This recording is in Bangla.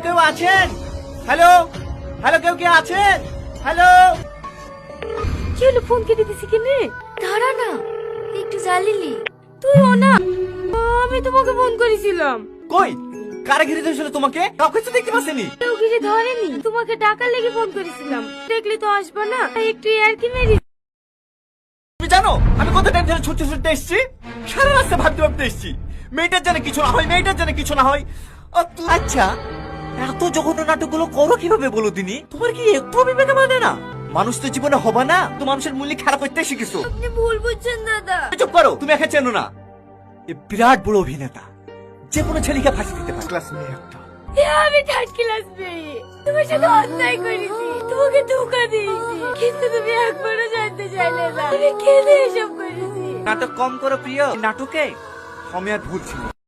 কেউ আছেন? হ্যালো হ্যালো, কেউ কে আছেন? হ্যালো। কি হলো, ফোন কেটে দিছি কেনে? দাঁড়া না, একটু জ্বালিলি তুই। ও না, আমি তোমাকে ফোন করেছিলাম। কই, কারে ঘিরে ধরেছিল তোমাকে? কাউকে তো দেখতে পাচ্ছেনি। কেউ কিছু ধরেনি, তোমাকে ডাকার লেগে ফোন করেছিলাম। দেখলি তো আসবা না, তাই একটু আর কি মেরি। তুমি জানো আমি কত টাইম ধরে ছুটতে ছুটতে এসেছি? সারা রাস্তা ভাবতে ভাবতে এসেছি মেয়েটার জানে কিছু না হয়, মেয়েটার জানে কিছু না হয়। আচ্ছা, এত জঘন্য নাটকগুলো করো কিভাবে বলো দিনি? তোমার কি একটু বিবেক মানে না? মানুষ তো জীবনে হবে না, তো মানুষের মূল্য খারাপ করতে শিখেছো। আপনি ভুল বুঝছেন দাদা। চুপ করো, তুমি একে চেনো না। এ বিরাট বড় অভিনেতা, যে কোনো ছেলেকে ফাঁসি দিতে পারে। ক্লাস মেয়ে একটা। আমি থার্ড ক্লাস মেয়ে, তোমার সাথে অন্যায় করেছি, তোমাকে ধোকা দিয়েছি, কিন্তু তুমি একবারও জানতে চাইলে না আমি কেন এসব করেছি। নাটক কম করো প্রিয়, নাটকে আমি আর ভুল ছিল।